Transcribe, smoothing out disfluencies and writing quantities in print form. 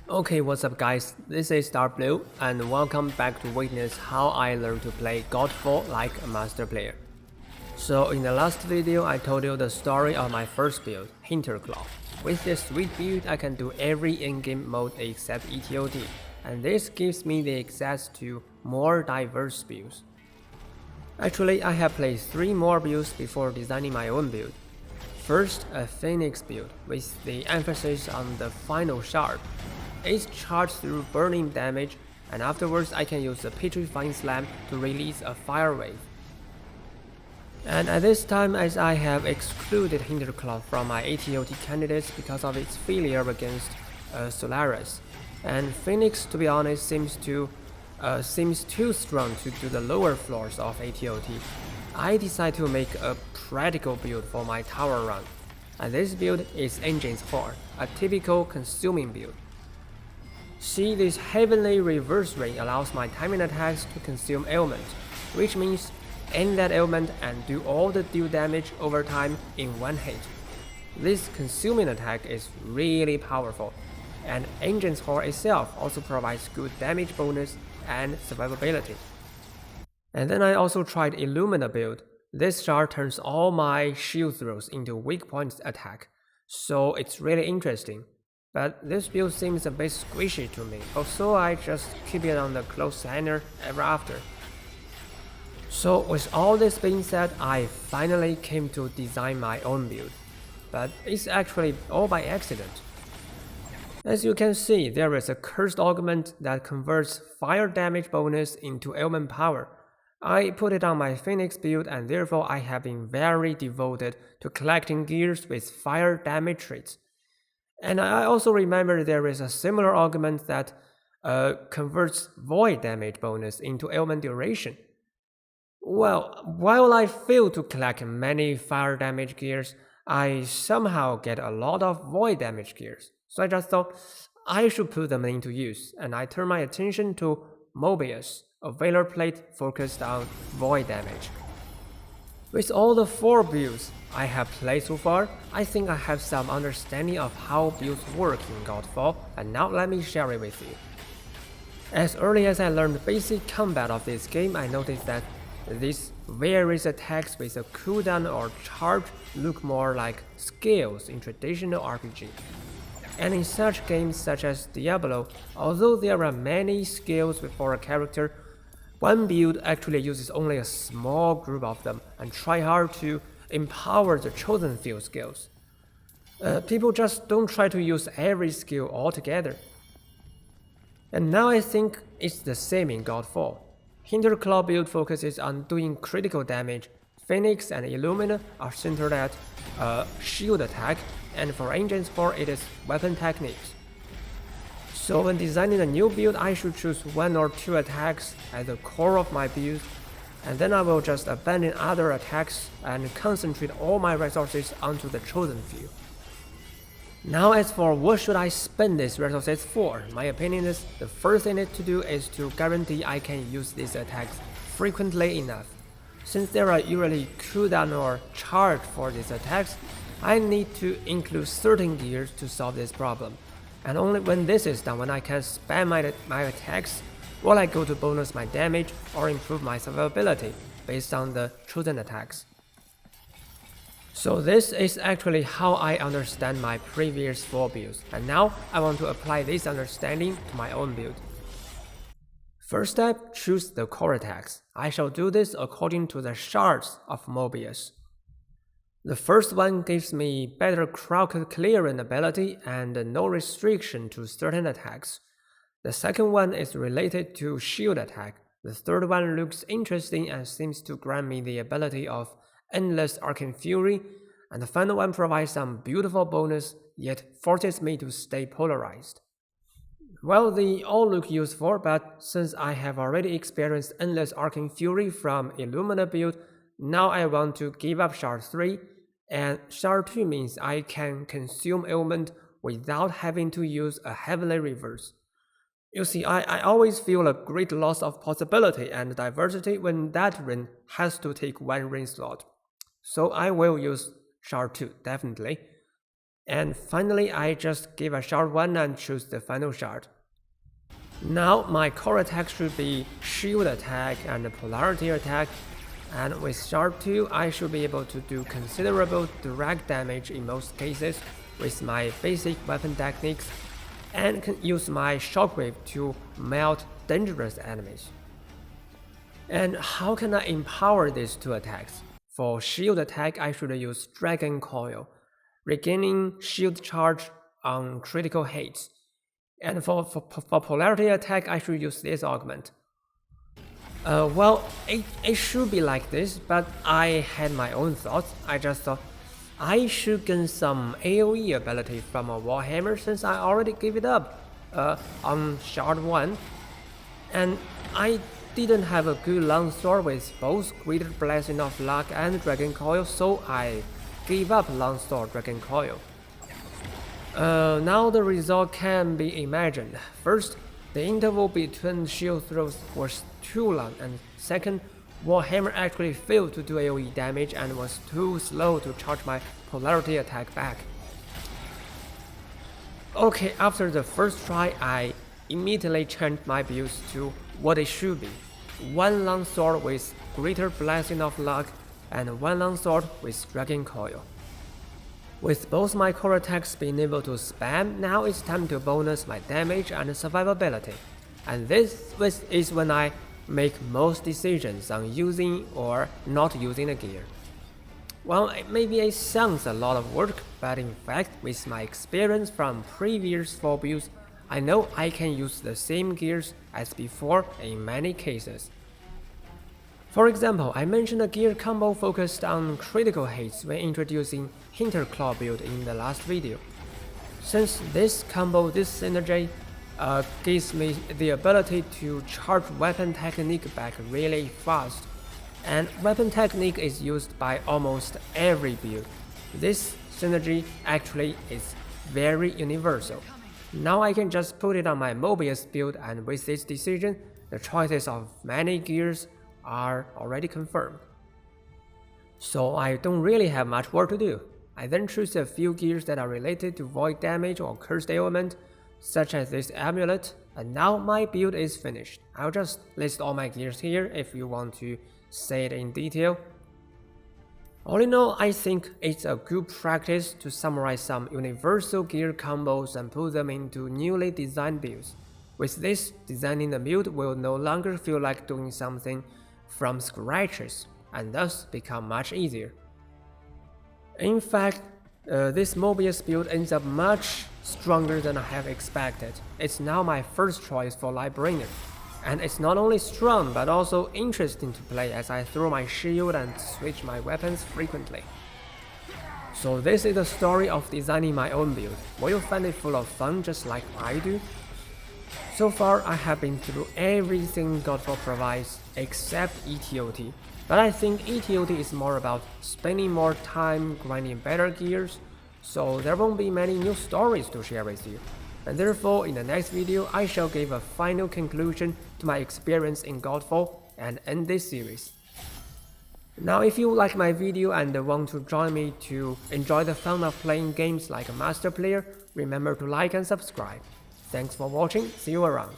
Okay, what's up guys, this is Darkbblue and welcome back to witness how I learned to play Godfall like a master player. So in the last video I told you the story of my first build, Hinterclaw. With this sweet build I can do every in-game mode except ETOD, and this gives me the access to more diverse builds. Actually I have played 3 more builds before designing my own build. First, a Phoenix build with the emphasis on the final shard. It's charged through burning damage, and afterwards I can use the Petrifying Slam to release a fire wave. And at this time, as I have excluded Hinterclaw from my ATOT candidates because of its failure against Solaris, and Phoenix, to be honest, seems too strong to do the lower floors of ATOT, I decide to make a practical build for my tower run. And this build is Engines 4, a typical consuming build. See, this heavenly reverse ring allows my timing attacks to consume ailment, which means end that ailment and do all the deal damage over time in one hit. This consuming attack is really powerful, and Engines 4 itself also provides good damage bonus and survivability. And then I also tried Illumina build. This shard turns all my shield throws into weak points attack, so it's really interesting. But this build seems a bit squishy to me, so I just keep it on the close center ever after. So with all this being said, I finally came to design my own build, but it's actually all by accident. As you can see, there is a cursed augment that converts fire damage bonus into ailment power. I put it on my Phoenix build and therefore I have been very devoted to collecting gears with fire damage traits. And I also remember there is a similar augment that converts void damage bonus into ailment duration. Well, while I fail to collect many fire damage gears, I somehow get a lot of void damage gears. So I just thought I should put them into use, and I turned my attention to Mobius, a Valor plate focused on void damage. With all the 4 builds I have played so far, I think I have some understanding of how builds work in Godfall, and now let me share it with you. As early as I learned basic combat of this game, I noticed that these various attacks with a cooldown or charge look more like skills in traditional RPG. And in such games such as Diablo, although there are many skills for a character, one build actually uses only a small group of them and try hard to empower the chosen few skills. People just don't try to use every skill altogether. And now I think it's the same in Godfall. Hinterclaw build focuses on doing critical damage. Phoenix and Illumina are centered at shield attack, and for Engines 4 it is weapon techniques. So when designing a new build, I should choose 1 or 2 attacks at the core of my build, and then I will just abandon other attacks and concentrate all my resources onto the chosen few. Now as for what should I spend these resources for, my opinion is the first thing to do is to guarantee I can use these attacks frequently enough. Since there are usually cooldown or charge for these attacks, I need to include certain gears to solve this problem. And only when this is done, when I can spam my attacks, will I go to bonus my damage or improve my survivability based on the chosen attacks. So this is actually how I understand my previous 4 builds, and now I want to apply this understanding to my own build. First step, choose the core attacks. I shall do this according to the shards of Mobius. The first one gives me better crowd clearing ability and no restriction to certain attacks. The second one is related to shield attack. The third one looks interesting and seems to grant me the ability of endless arcane fury, and the final one provides some beautiful bonus, yet forces me to stay polarized. Well, they all look useful, but since I have already experienced endless arcane fury from Illumina build, now I want to give up Shard 3, and Shard 2 means I can consume ailment without having to use a heavenly reverse. You see, I always feel a great loss of possibility and diversity when that ring has to take 1 ring slot. So I will use Shard 2, definitely. And finally, I just give a shard 1 and choose the final shard. Now my core attack should be shield attack and polarity attack, and with shard 2 I should be able to do considerable direct damage in most cases with my basic weapon techniques, and can use my shockwave to melt dangerous enemies. And how can I empower these two attacks? For shield attack I should use Dragon Coil, regaining shield charge on critical hits. And for polarity attack, I should use this augment. Well, it should be like this, but I had my own thoughts. I just thought I should gain some AoE ability from a Warhammer since I already gave it up on shard 1. And I didn't have a good longsword with both Greater Blessing of Luck and Dragon Coil, so I gave up longsword Dragon Coil. Now the result can be imagined. First, the interval between shield throws was too long, and second, Warhammer actually failed to do AoE damage and was too slow to charge my polarity attack back. Okay, after the first try, I immediately changed my builds to what it should be. One longsword with Greater Blessing of Luck and one longsword with Dragon Coil. With both my core attacks being able to spam, now it's time to bonus my damage and survivability. And this is when I make most decisions on using or not using the gear. Well, maybe it sounds a lot of work, but in fact, with my experience from previous 4 builds, I know I can use the same gears as before in many cases. For example, I mentioned a gear combo focused on critical hits when introducing Hinterclaw build in the last video. Since this synergy gives me the ability to charge weapon technique back really fast, and weapon technique is used by almost every build. This synergy actually is very universal. Now I can just put it on my Mobius build, and with this decision, the choices of many gears are already confirmed. So I don't really have much work to do. I then choose a few gears that are related to void damage or cursed ailment, such as this amulet, and now my build is finished. I'll just list all my gears here if you want to see it in detail. All in all, I think it's a good practice to summarize some universal gear combos and put them into newly designed builds. With this, designing the build will no longer feel like doing something from scratches, and thus become much easier. In fact, this Mobius build ends up much stronger than I have expected. It's now my first choice for Librarian, and it's not only strong but also interesting to play as I throw my shield and switch my weapons frequently. So this is the story of designing my own build. Will you find it full of fun just like I do? So far, I have been through everything Godfall provides except ETOT, but I think ETOT is more about spending more time grinding better gears, so there won't be many new stories to share with you. And therefore, in the next video, I shall give a final conclusion to my experience in Godfall and end this series. Now, if you like my video and want to join me to enjoy the fun of playing games like a master player, remember to like and subscribe. Thanks for watching, see you around.